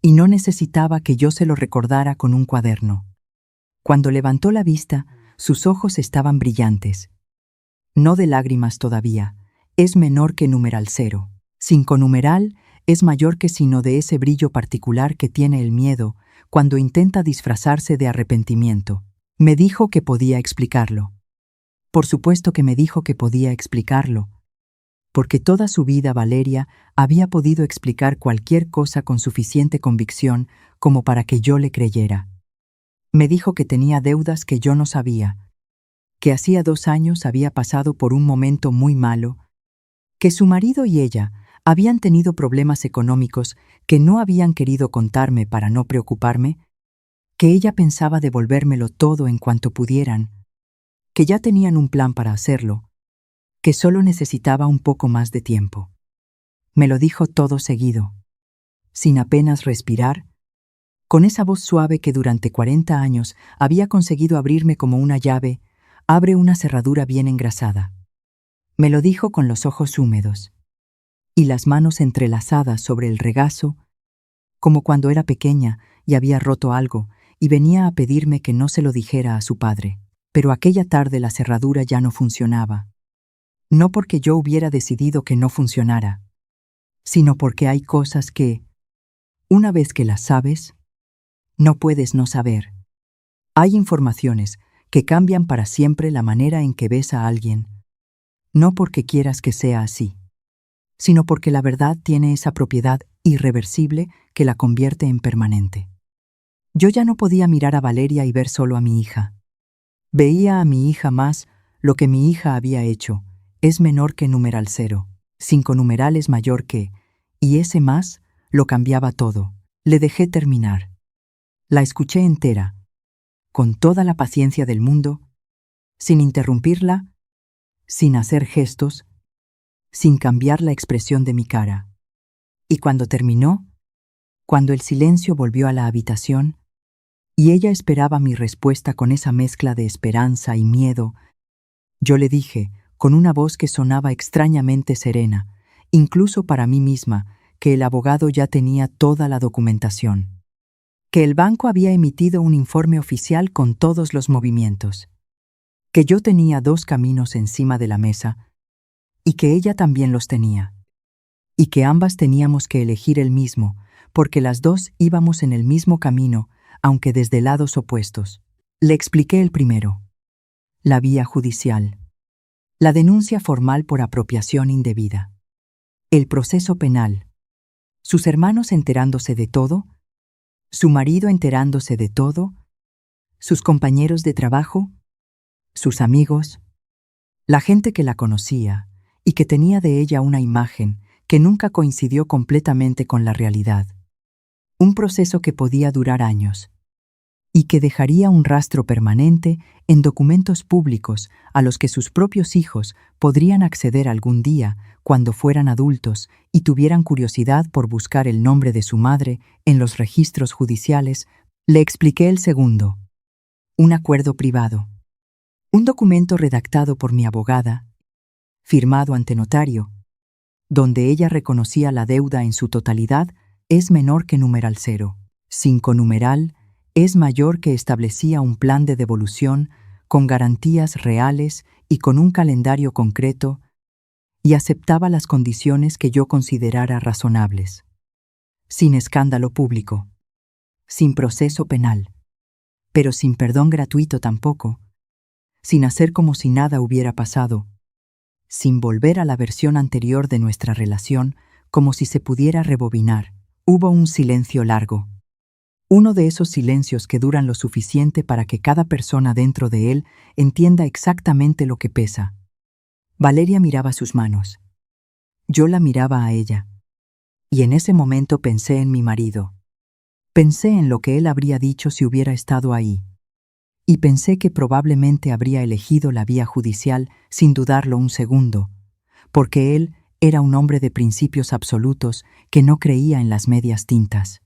y no necesitaba que yo se lo recordara con un cuaderno. Cuando levantó la vista, sus ojos estaban brillantes. No de lágrimas todavía, es menor que numeral 0. 5 numeral es mayor que sino de ese brillo particular que tiene el miedo cuando intenta disfrazarse de arrepentimiento. Me dijo que podía explicarlo. Por supuesto que me dijo que podía explicarlo, porque toda su vida Valeria había podido explicar cualquier cosa con suficiente convicción como para que yo le creyera. Me dijo que tenía deudas que yo no sabía, que hacía 2 años había pasado por un momento muy malo, que su marido y ella habían tenido problemas económicos que no habían querido contarme para no preocuparme, que ella pensaba devolvérmelo todo en cuanto pudieran, que ya tenían un plan para hacerlo, que solo necesitaba un poco más de tiempo. Me lo dijo todo seguido, sin apenas respirar, con esa voz suave que durante 40 años había conseguido abrirme como una llave, abre una cerradura bien engrasada. Me lo dijo con los ojos húmedos y las manos entrelazadas sobre el regazo, como cuando era pequeña y había roto algo y venía a pedirme que no se lo dijera a su padre. Pero aquella tarde la cerradura ya no funcionaba. No porque yo hubiera decidido que no funcionara, sino porque hay cosas que, una vez que las sabes, no puedes no saber. Hay informaciones que cambian para siempre la manera en que ves a alguien, no porque quieras que sea así, sino porque la verdad tiene esa propiedad irreversible que la convierte en permanente. Yo ya no podía mirar a Valeria y ver solo a mi hija. Veía a mi hija más lo que mi hija había hecho es menor que numeral 0. 5 numeral es mayor que, y ese más lo cambiaba todo. Le dejé terminar. La escuché entera, con toda la paciencia del mundo, sin interrumpirla, sin hacer gestos, sin cambiar la expresión de mi cara. Y cuando terminó, cuando el silencio volvió a la habitación, y ella esperaba mi respuesta con esa mezcla de esperanza y miedo, yo le dije, con una voz que sonaba extrañamente serena, incluso para mí misma, que el abogado ya tenía toda la documentación, que el banco había emitido un informe oficial con todos los movimientos, que yo tenía 2 caminos encima de la mesa y que ella también los tenía, y que ambas teníamos que elegir el mismo, porque las dos íbamos en el mismo camino, aunque desde lados opuestos. Le expliqué el primero, la vía judicial, la denuncia formal por apropiación indebida, el proceso penal, sus hermanos enterándose de todo, su marido enterándose de todo, sus compañeros de trabajo, sus amigos, la gente que la conocía y que tenía de ella una imagen que nunca coincidió completamente con la realidad. Un proceso que podía durar años y que dejaría un rastro permanente en documentos públicos a los que sus propios hijos podrían acceder algún día cuando fueran adultos y tuvieran curiosidad por buscar el nombre de su madre en los registros judiciales. Le expliqué el segundo, un acuerdo privado, un documento redactado por mi abogada, firmado ante notario, donde ella reconocía la deuda en su totalidad es menor que numeral 0. 5 numeral es mayor que establecía un plan de devolución con garantías reales y con un calendario concreto y aceptaba las condiciones que yo considerara razonables, sin escándalo público, sin proceso penal, pero sin perdón gratuito tampoco, sin hacer como si nada hubiera pasado, sin volver a la versión anterior de nuestra relación como si se pudiera rebobinar. Hubo un silencio largo. Uno de esos silencios que duran lo suficiente para que cada persona dentro de él entienda exactamente lo que pesa. Valeria miraba sus manos. Yo la miraba a ella. Y en ese momento pensé en mi marido. Pensé en lo que él habría dicho si hubiera estado ahí. Y pensé que probablemente habría elegido la vía judicial sin dudarlo un segundo, porque él era un hombre de principios absolutos que no creía en las medias tintas.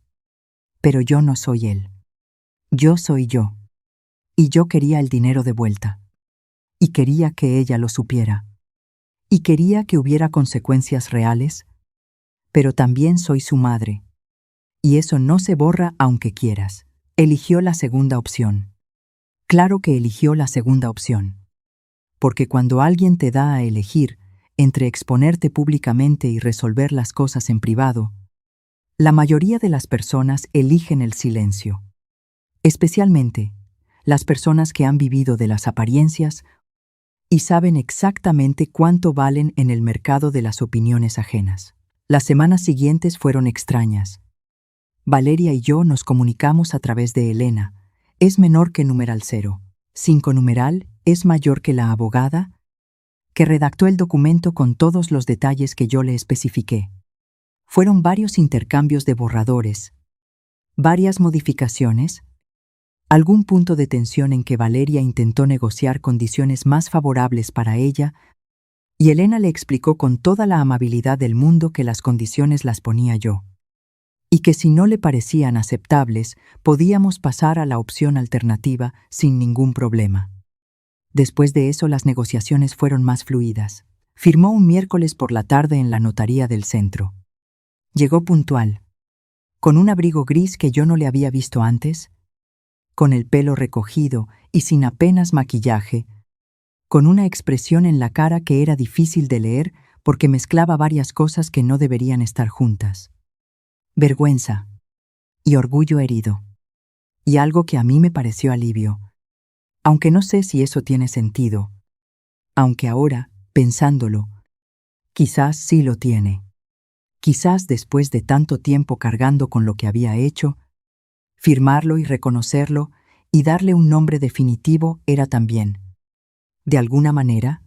Pero yo no soy él. Yo soy yo. Y yo quería el dinero de vuelta. Y quería que ella lo supiera. Y quería que hubiera consecuencias reales, pero también soy su madre. Y eso no se borra aunque quieras. Eligió la segunda opción. Claro que eligió la segunda opción. Porque cuando alguien te da a elegir entre exponerte públicamente y resolver las cosas en privado, la mayoría de las personas eligen el silencio. Especialmente las personas que han vivido de las apariencias y saben exactamente cuánto valen en el mercado de las opiniones ajenas. Las semanas siguientes fueron extrañas. Valeria y yo nos comunicamos a través de Elena. Es menor que numeral 0. 5 numeral es mayor que la abogada, que redactó el documento con todos los detalles que yo le especifiqué. Fueron varios intercambios de borradores, varias modificaciones, algún punto de tensión en que Valeria intentó negociar condiciones más favorables para ella, y Elena le explicó con toda la amabilidad del mundo que las condiciones las ponía yo, y que si no le parecían aceptables, podíamos pasar a la opción alternativa sin ningún problema. Después de eso, las negociaciones fueron más fluidas. Firmó un miércoles por la tarde en la notaría del centro. Llegó puntual, con un abrigo gris que yo no le había visto antes, con el pelo recogido y sin apenas maquillaje, con una expresión en la cara que era difícil de leer porque mezclaba varias cosas que no deberían estar juntas. Vergüenza y orgullo herido, y algo que a mí me pareció alivio, aunque no sé si eso tiene sentido, aunque ahora, pensándolo, quizás sí lo tiene. Quizás después de tanto tiempo cargando con lo que había hecho, firmarlo y reconocerlo y darle un nombre definitivo era también De alguna manera,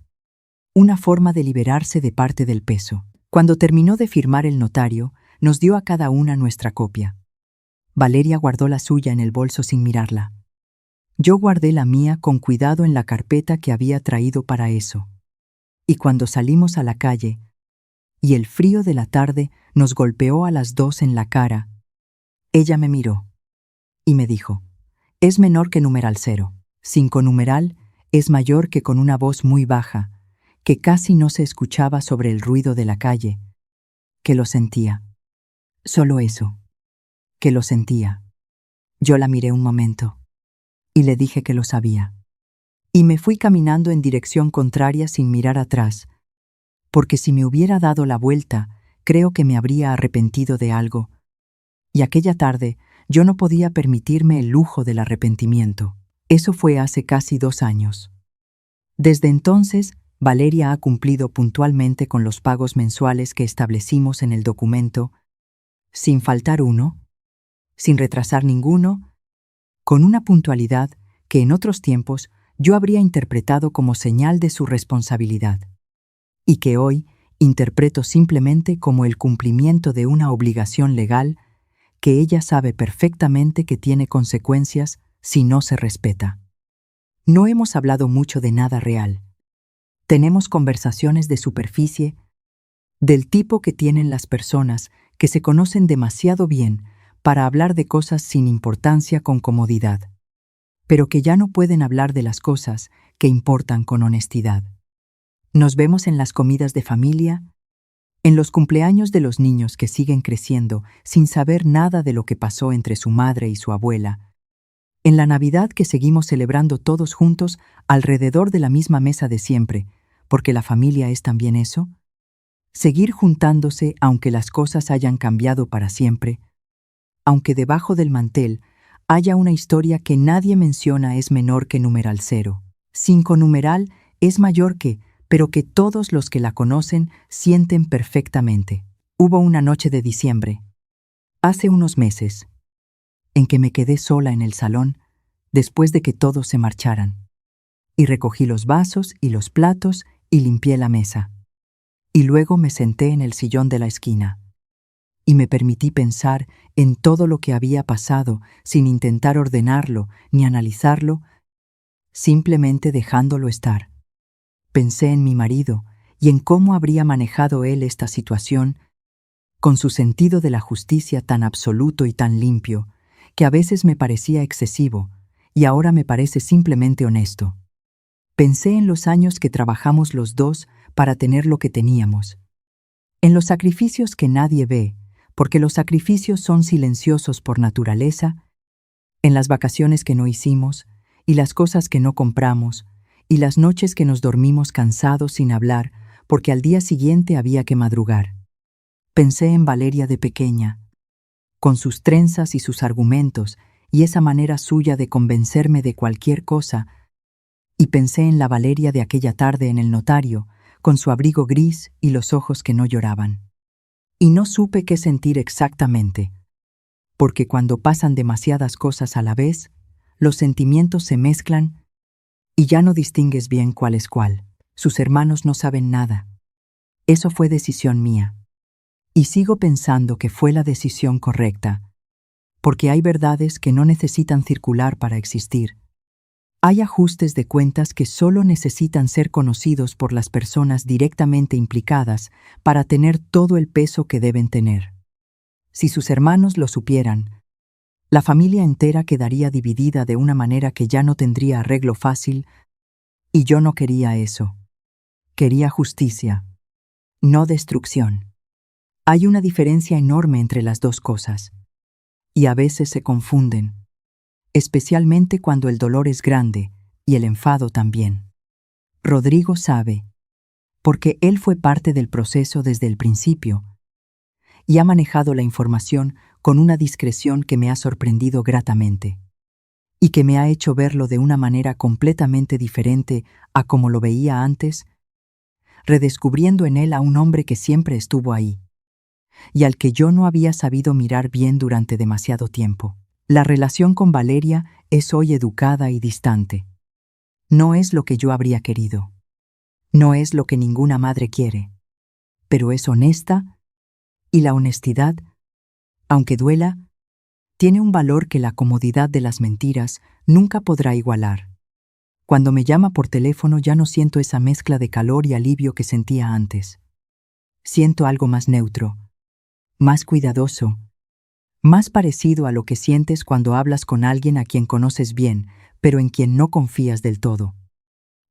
una forma de liberarse de parte del peso. Cuando terminó de firmar el notario, nos dio a cada una nuestra copia. Valeria guardó la suya en el bolso sin mirarla. Yo guardé la mía con cuidado en la carpeta que había traído para eso. Y cuando salimos a la calle, y el frío de la tarde nos golpeó a las dos en la cara, ella me miró y me dijo: «Es menor que numeral 0. 5 numeral es mayor que», con una voz muy baja, que casi no se escuchaba sobre el ruido de la calle, que lo sentía. Solo eso, que lo sentía. Yo la miré un momento y le dije que lo sabía. Y me fui caminando en dirección contraria sin mirar atrás, porque si me hubiera dado la vuelta, creo que me habría arrepentido de algo. Y aquella tarde yo no podía permitirme el lujo del arrepentimiento. Eso fue hace casi 2 años. Desde entonces, Valeria ha cumplido puntualmente con los pagos mensuales que establecimos en el documento, sin faltar uno, sin retrasar ninguno, con una puntualidad que en otros tiempos yo habría interpretado como señal de su responsabilidad, y que hoy interpreto simplemente como el cumplimiento de una obligación legal que ella sabe perfectamente que tiene consecuencias si no se respeta. No hemos hablado mucho de nada real. Tenemos conversaciones de superficie, del tipo que tienen las personas que se conocen demasiado bien para hablar de cosas sin importancia con comodidad, pero que ya no pueden hablar de las cosas que importan con honestidad. Nos vemos en las comidas de familia, en los cumpleaños de los niños que siguen creciendo sin saber nada de lo que pasó entre su madre y su abuela, en la Navidad que seguimos celebrando todos juntos alrededor de la misma mesa de siempre, porque la familia es también eso, seguir juntándose aunque las cosas hayan cambiado para siempre, aunque debajo del mantel haya una historia que nadie menciona es menor que numeral 0. 5 numeral es mayor que, pero que todos los que la conocen sienten perfectamente. Hubo una noche de diciembre, hace unos meses, en que me quedé sola en el salón después de que todos se marcharan, y recogí los vasos y los platos y limpié la mesa. Y luego me senté en el sillón de la esquina, y me permití pensar en todo lo que había pasado sin intentar ordenarlo ni analizarlo, simplemente dejándolo estar. Pensé en mi marido y en cómo habría manejado él esta situación, con su sentido de la justicia tan absoluto y tan limpio, que a veces me parecía excesivo y ahora me parece simplemente honesto. Pensé en los años que trabajamos los dos para tener lo que teníamos, en los sacrificios que nadie ve, porque los sacrificios son silenciosos por naturaleza, en las vacaciones que no hicimos, y las cosas que no compramos, y las noches que nos dormimos cansados sin hablar, porque al día siguiente había que madrugar. Pensé en Valeria de pequeña, con sus trenzas y sus argumentos, y esa manera suya de convencerme de cualquier cosa, y pensé en la Valeria de aquella tarde en el notario, con su abrigo gris y los ojos que no lloraban. Y no supe qué sentir exactamente, porque cuando pasan demasiadas cosas a la vez, los sentimientos se mezclan y ya no distingues bien cuál es cuál. Sus hermanos no saben nada. Eso fue decisión mía. Y sigo pensando que fue la decisión correcta, porque hay verdades que no necesitan circular para existir. Hay ajustes de cuentas que solo necesitan ser conocidos por las personas directamente implicadas para tener todo el peso que deben tener. Si sus hermanos lo supieran, la familia entera quedaría dividida de una manera que ya no tendría arreglo fácil, y yo no quería eso. Quería justicia, no destrucción. Hay una diferencia enorme entre las dos cosas, y a veces se confunden, especialmente cuando el dolor es grande y el enfado también. Rodrigo sabe, porque él fue parte del proceso desde el principio, y ha manejado la información con una discreción que me ha sorprendido gratamente, y que me ha hecho verlo de una manera completamente diferente a como lo veía antes, redescubriendo en él a un hombre que siempre estuvo ahí, y al que yo no había sabido mirar bien durante demasiado tiempo. La relación con Valeria es hoy educada y distante. No es lo que yo habría querido. No es lo que ninguna madre quiere. Pero es honesta, y la honestidad, aunque duela, tiene un valor que la comodidad de las mentiras nunca podrá igualar. Cuando me llama por teléfono ya no siento esa mezcla de calor y alivio que sentía antes. Siento algo más neutro, más cuidadoso, más parecido a lo que sientes cuando hablas con alguien a quien conoces bien, pero en quien no confías del todo.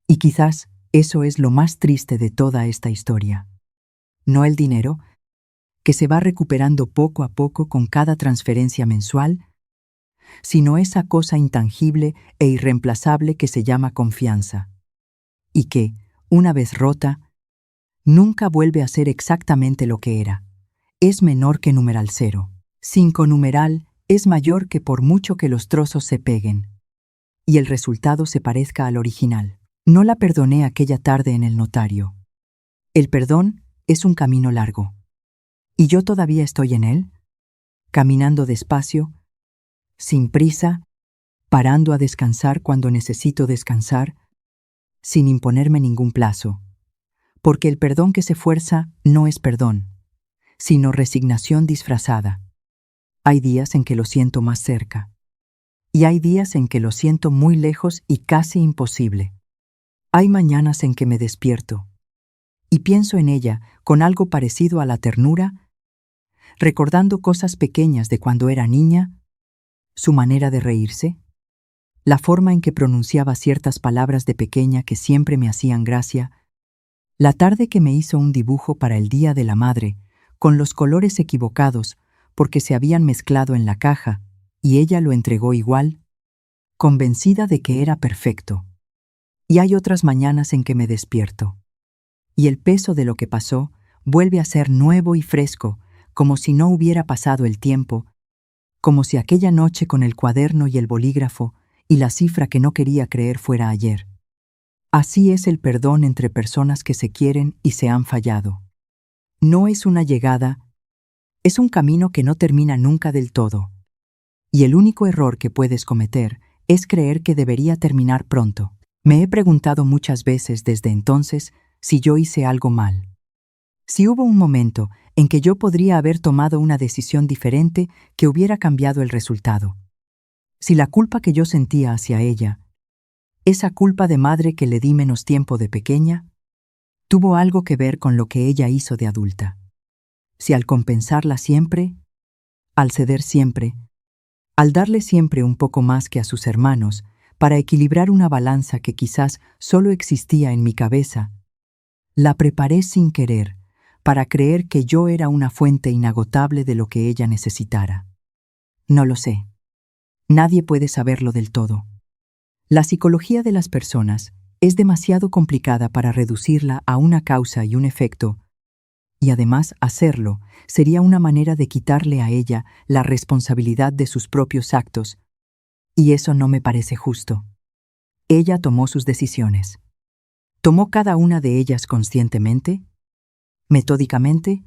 Y quizás eso es lo más triste de toda esta historia. No el dinero, que se va recuperando poco a poco con cada transferencia mensual, sino esa cosa intangible e irreemplazable que se llama confianza, y que, una vez rota, nunca vuelve a ser exactamente lo que era. Es menor que numeral 0. 5 numeral es mayor que por mucho que los trozos se peguen, y el resultado se parezca al original. No la perdoné aquella tarde en el notario. El perdón es un camino largo. ¿Y yo todavía estoy en él? Caminando despacio, sin prisa, parando a descansar cuando necesito descansar, sin imponerme ningún plazo. Porque el perdón que se fuerza no es perdón, sino resignación disfrazada. Hay días en que lo siento más cerca, y hay días en que lo siento muy lejos y casi imposible. Hay mañanas en que me despierto, y pienso en ella con algo parecido a la ternura, recordando cosas pequeñas de cuando era niña, su manera de reírse, la forma en que pronunciaba ciertas palabras de pequeña que siempre me hacían gracia, la tarde que me hizo un dibujo para el Día de la Madre, con los colores equivocados porque se habían mezclado en la caja, y ella lo entregó igual, convencida de que era perfecto. Y hay otras mañanas en que me despierto, y el peso de lo que pasó vuelve a ser nuevo y fresco, como si no hubiera pasado el tiempo, como si aquella noche con el cuaderno y el bolígrafo y la cifra que no quería creer fuera ayer. Así es el perdón entre personas que se quieren y se han fallado. No es una llegada, es un camino que no termina nunca del todo. Y el único error que puedes cometer es creer que debería terminar pronto. Me he preguntado muchas veces desde entonces si yo hice algo mal. Si hubo un momento en que yo podría haber tomado una decisión diferente que hubiera cambiado el resultado. Si la culpa que yo sentía hacia ella, esa culpa de madre que le di menos tiempo de pequeña, tuvo algo que ver con lo que ella hizo de adulta. Si al compensarla siempre, al ceder siempre, al darle siempre un poco más que a sus hermanos, para equilibrar una balanza que quizás solo existía en mi cabeza, la preparé sin querer, para creer que yo era una fuente inagotable de lo que ella necesitara. No lo sé. Nadie puede saberlo del todo. La psicología de las personas es demasiado complicada para reducirla a una causa y un efecto, y además hacerlo sería una manera de quitarle a ella la responsabilidad de sus propios actos, y eso no me parece justo. Ella tomó sus decisiones. ¿Tomó cada una de ellas conscientemente? ¿Metódicamente?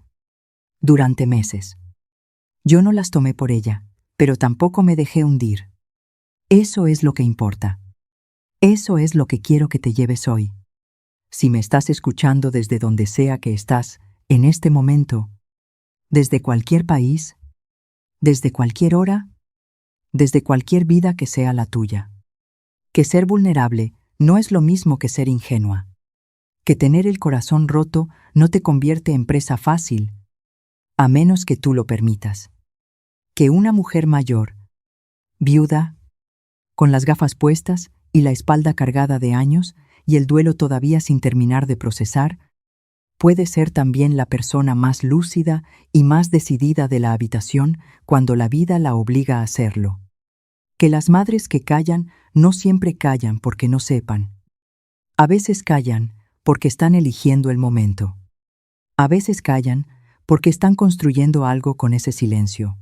Durante meses. Yo no las tomé por ella, pero tampoco me dejé hundir. Eso es lo que importa. Eso es lo que quiero que te lleves hoy. Si me estás escuchando desde donde sea que estás, en este momento, desde cualquier país, desde cualquier hora, desde cualquier vida que sea la tuya. Que ser vulnerable no es lo mismo que ser ingenua. Que tener el corazón roto no te convierte en presa fácil, a menos que tú lo permitas. Que una mujer mayor, viuda, con las gafas puestas y la espalda cargada de años y el duelo todavía sin terminar de procesar, puede ser también la persona más lúcida y más decidida de la habitación cuando la vida la obliga a hacerlo. Que las madres que callan no siempre callan porque no sepan. A veces callan porque están eligiendo el momento. A veces callan porque están construyendo algo con ese silencio.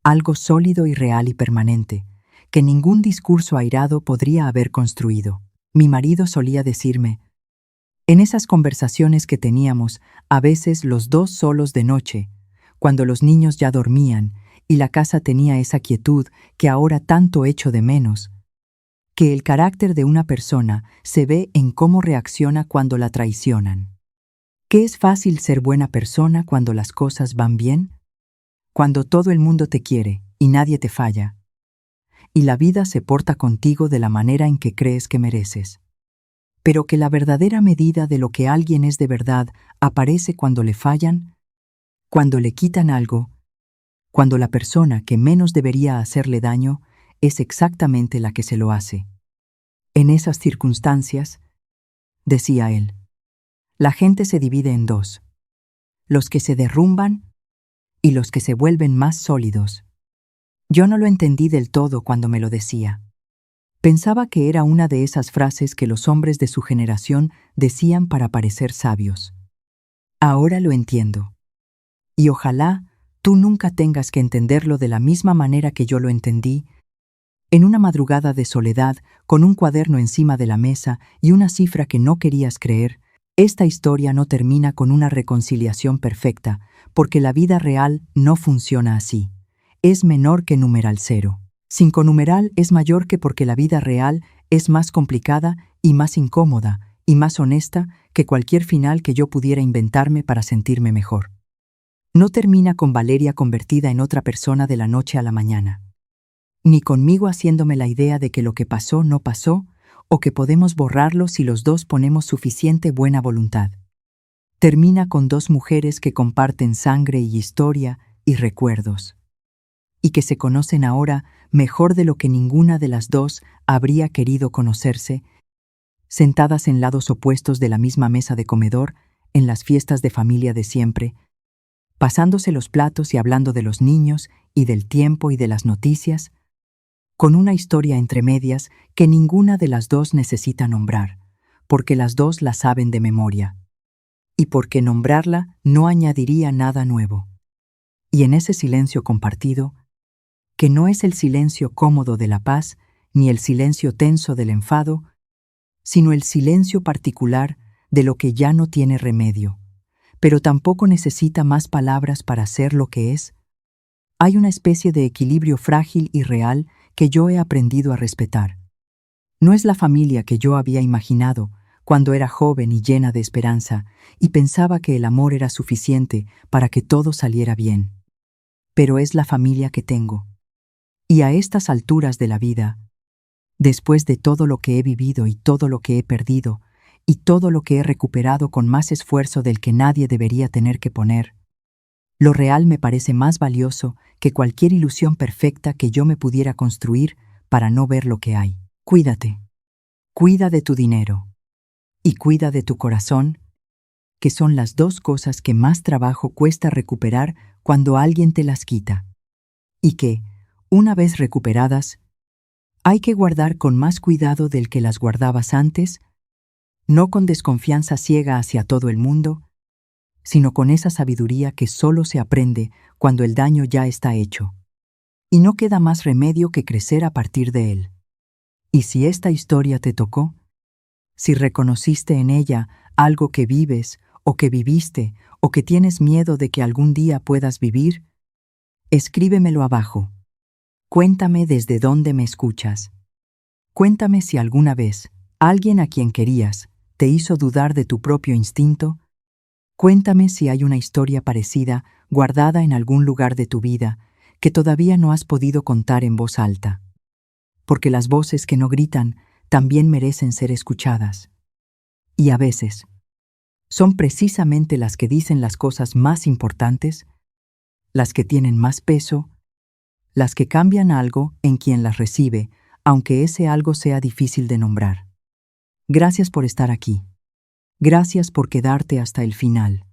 Algo sólido y real y permanente, que ningún discurso airado podría haber construido. Mi marido solía decirme, en esas conversaciones que teníamos, a veces los dos solos de noche, cuando los niños ya dormían y la casa tenía esa quietud que ahora tanto echo de menos, que el carácter de una persona se ve en cómo reacciona cuando la traicionan. Que es fácil ser buena persona cuando las cosas van bien, cuando todo el mundo te quiere y nadie te falla, y la vida se porta contigo de la manera en que crees que mereces. Pero que la verdadera medida de lo que alguien es de verdad aparece cuando le fallan, cuando le quitan algo, cuando la persona que menos debería hacerle daño es exactamente la que se lo hace. En esas circunstancias, decía él, la gente se divide en dos: los que se derrumban y los que se vuelven más sólidos. Yo no lo entendí del todo cuando me lo decía. Pensaba que era una de esas frases que los hombres de su generación decían para parecer sabios. Ahora lo entiendo. Y ojalá tú nunca tengas que entenderlo de la misma manera que yo lo entendí, en una madrugada de soledad, con un cuaderno encima de la mesa y una cifra que no querías creer. Esta historia no termina con una reconciliación perfecta, porque la vida real no funciona así. Es menor que numeral 0. 5 numeral es mayor que, porque la vida real es más complicada y más incómoda y más honesta que cualquier final que yo pudiera inventarme para sentirme mejor. No termina con Valeria convertida en otra persona de la noche a la mañana, ni conmigo haciéndome la idea de que lo que pasó no pasó, o que podemos borrarlo si los dos ponemos suficiente buena voluntad. Termina con dos mujeres que comparten sangre y historia y recuerdos, y que se conocen ahora mejor de lo que ninguna de las dos habría querido conocerse, sentadas en lados opuestos de la misma mesa de comedor, en las fiestas de familia de siempre, pasándose los platos y hablando de los niños y del tiempo y de las noticias, con una historia entre medias que ninguna de las dos necesita nombrar, porque las dos la saben de memoria, y porque nombrarla no añadiría nada nuevo. Y en ese silencio compartido, que no es el silencio cómodo de la paz, ni el silencio tenso del enfado, sino el silencio particular de lo que ya no tiene remedio, pero tampoco necesita más palabras para ser lo que es, hay una especie de equilibrio frágil y real que yo he aprendido a respetar. No es la familia que yo había imaginado cuando era joven y llena de esperanza y pensaba que el amor era suficiente para que todo saliera bien. Pero es la familia que tengo. Y a estas alturas de la vida, después de todo lo que he vivido y todo lo que he perdido y todo lo que he recuperado con más esfuerzo del que nadie debería tener que poner, lo real me parece más valioso que cualquier ilusión perfecta que yo me pudiera construir para no ver lo que hay. Cuídate. Cuida de tu dinero. Y cuida de tu corazón, que son las dos cosas que más trabajo cuesta recuperar cuando alguien te las quita. Y que, una vez recuperadas, hay que guardar con más cuidado del que las guardabas antes, no con desconfianza ciega hacia todo el mundo, sino con esa sabiduría que solo se aprende cuando el daño ya está hecho, y no queda más remedio que crecer a partir de él. Y si esta historia te tocó, si reconociste en ella algo que vives, o que viviste, o que tienes miedo de que algún día puedas vivir, escríbemelo abajo. Cuéntame desde dónde me escuchas. Cuéntame si alguna vez alguien a quien querías te hizo dudar de tu propio instinto. Cuéntame si hay una historia parecida guardada en algún lugar de tu vida que todavía no has podido contar en voz alta. Porque las voces que no gritan también merecen ser escuchadas. Y a veces, son precisamente las que dicen las cosas más importantes, las que tienen más peso, las que cambian algo en quien las recibe, aunque ese algo sea difícil de nombrar. Gracias por estar aquí. Gracias por quedarte hasta el final.